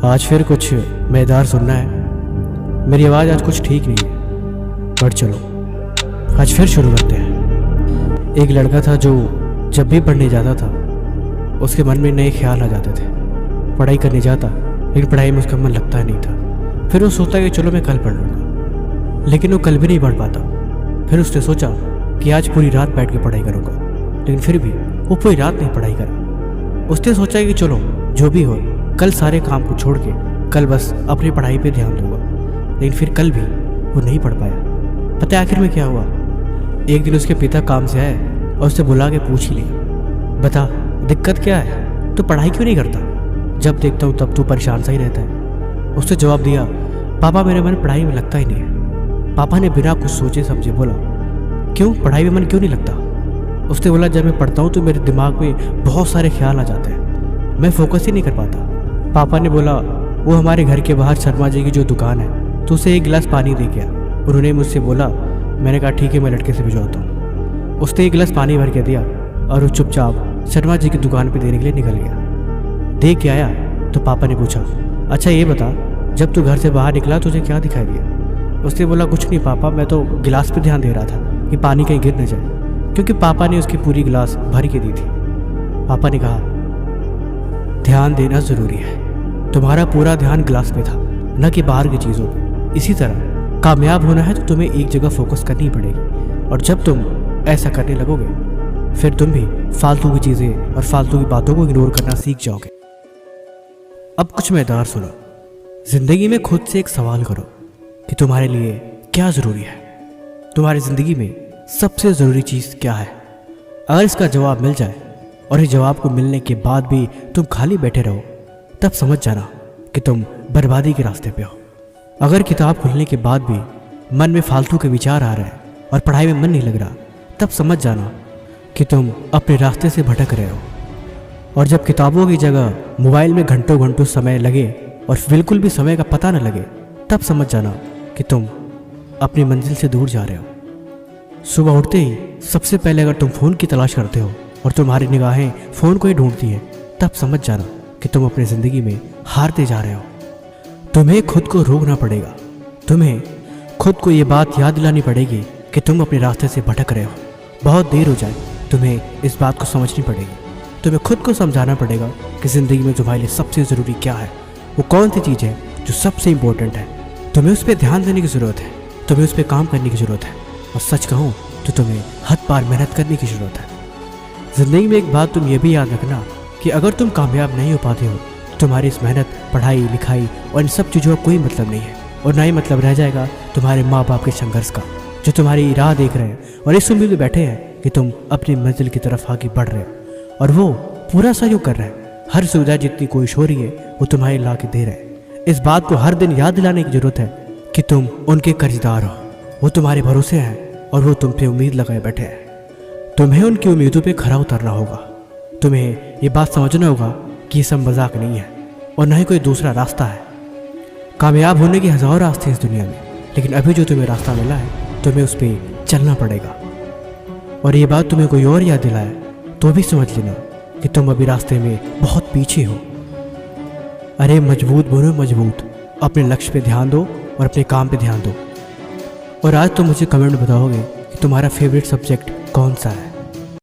आज फिर कुछ मज़ेदार सुनना है। मेरी आवाज़ आज कुछ ठीक नहीं है, पर चलो आज फिर शुरू करते हैं। एक लड़का था जो जब भी पढ़ने जाता था उसके मन में नए ख्याल आ जाते थे। पढ़ाई करने जाता लेकिन पढ़ाई में उसका मन लगता नहीं था। फिर वो सोचता कि चलो मैं कल पढ़ लूँगा, लेकिन वो कल भी नहीं पढ़ पाता। फिर उसने सोचा कि आज पूरी रात बैठ के पढ़ाई करूँगा, लेकिन फिर भी वो पूरी रात नहीं पढ़ाई करा। उसने सोचा कि चलो जो भी हो, कल सारे काम को छोड़ के कल बस अपनी पढ़ाई पे ध्यान दूंगा, लेकिन फिर कल भी वो नहीं पढ़ पाया। पता है आखिर में क्या हुआ? एक दिन उसके पिता काम से आए और उससे बुला के पूछ ही लिया, बता दिक्कत क्या है, तू पढ़ाई क्यों नहीं करता? जब देखता हूँ तब तू परेशान सा ही रहता है। उसने जवाब दिया, पापा मेरे मन पढ़ाई में लगता ही नहीं है। पापा ने बिना कुछ सोचे समझे बोला, क्यों पढ़ाई में मन क्यों नहीं लगता? उसने बोला, जब मैं पढ़ता हूँ तो मेरे दिमाग में बहुत सारे ख्याल आ जाते हैं, मैं फोकस ही नहीं कर पाता। पापा ने बोला, वो हमारे घर के बाहर शर्मा जी की जो दुकान है, तो उसे एक गिलास पानी दे गया। उन्होंने मुझसे बोला, मैंने कहा ठीक है मैं लड़के से भिजवाता हूँ। उसने एक गिलास पानी भर के दिया और वो चुपचाप शर्मा जी की दुकान पर देने के लिए निकल गया। दे के आया तो पापा ने पूछा, अच्छा ये बता जब तू घर से बाहर निकला तुझे क्या दिखाई दिया? उसने बोला, कुछ नहीं पापा, मैं तो गिलास पे ध्यान दे रहा था कि पानी कहीं गिर न जाए, क्योंकि पापा ने उसकी पूरी गिलास भर के दी थी। पापा ने कहा, ध्यान देना ज़रूरी है। तुम्हारा पूरा ध्यान गिलास पे था, न कि बाहर की चीज़ों पे। इसी तरह कामयाब होना है तो तुम्हें एक जगह फोकस करनी पड़ेगी, और जब तुम ऐसा करने लगोगे फिर तुम भी फालतू की चीज़ें और फालतू की बातों को इग्नोर करना सीख जाओगे। अब कुछ मज़ेदार सुनो। ज़िंदगी में खुद से एक सवाल करो कि तुम्हारे लिए क्या ज़रूरी है। तुम्हारी ज़िंदगी में सबसे ज़रूरी चीज़ क्या है? अगर इसका जवाब मिल जाए और इस जवाब को मिलने के बाद भी तुम खाली बैठे रहो, तब समझ जाना कि तुम बर्बादी के रास्ते पे हो। अगर किताब खुलने के बाद भी मन में फालतू के विचार आ रहे हैं और पढ़ाई में मन नहीं लग रहा, तब समझ जाना कि तुम अपने रास्ते से भटक रहे हो। और जब किताबों की जगह मोबाइल में घंटों घंटों समय लगे और बिल्कुल भी समय का पता न लगे, तब समझ जाना कि तुम अपनी मंजिल से दूर जा रहे हो। सुबह उठते ही सबसे पहले अगर तुम फ़ोन की तलाश करते हो और तुम्हारी निगाहें फ़ोन को ही ढूंढती हैं, तब समझ जाना कि तुम अपनी ज़िंदगी में हारते जा रहे हो। तुम्हें खुद को रोकना पड़ेगा। तुम्हें खुद को ये बात याद दिलानी पड़ेगी कि तुम अपने रास्ते से भटक रहे हो। बहुत देर हो जाए, तुम्हें इस बात को समझनी पड़ेगी। तुम्हें खुद को समझाना पड़ेगा कि ज़िंदगी में तुम्हारे लिए सबसे ज़रूरी क्या है, वो कौन सी चीज़ है जो सबसे इम्पोर्टेंट है। तुम्हें उस पर ध्यान देने की ज़रूरत है, तुम्हें उस पर काम करने की ज़रूरत है, और सच कहूँ तो तुम्हें हद पार मेहनत करने की ज़रूरत है। ज़िंदगी में एक बात तुम ये भी याद रखना कि अगर तुम कामयाब नहीं हो पाते हो, तुम्हारी इस मेहनत, पढ़ाई, लिखाई और इन सब चीज़ों का कोई मतलब नहीं है, और ना ही मतलब रह जाएगा तुम्हारे माँ बाप के संघर्ष का, जो तुम्हारी राह देख रहे हैं और इस उम्मीद में बैठे हैं कि तुम अपनी मंजिल की तरफ आगे बढ़ रहे हो, और वो पूरा सहयोग कर रहे हैं। हर सुविधा जितनी कोशिश हो रही है वो तुम्हारे ला के दे रहे हैं। इस बात को हर दिन याद दिलाने की ज़रूरत है कि तुम उनके कर्जदार हो। वो तुम्हारे भरोसे हैं और वो तुम पे उम्मीद लगाए बैठे हैं। तुम्हें उनकी उम्मीदों पे खरा उतरना होगा। तुम्हें ये बात समझना होगा कि ये सब मजाक नहीं है और न ही कोई दूसरा रास्ता है। कामयाब होने के हज़ारों रास्ते हैं इस दुनिया में, लेकिन अभी जो तुम्हें रास्ता मिला है तुम्हें उस पर चलना पड़ेगा। और ये बात तुम्हें कोई और याद दिलाए तो भी समझ लेना कि तुम अभी रास्ते में बहुत पीछे हो। अरे मजबूत बनो मजबूत, अपने लक्ष्य पे ध्यान दो और अपने काम पे ध्यान दो। और आज तुम मुझे कमेंट में बताओगे कि तुम्हारा फेवरेट सब्जेक्ट कौन सा है।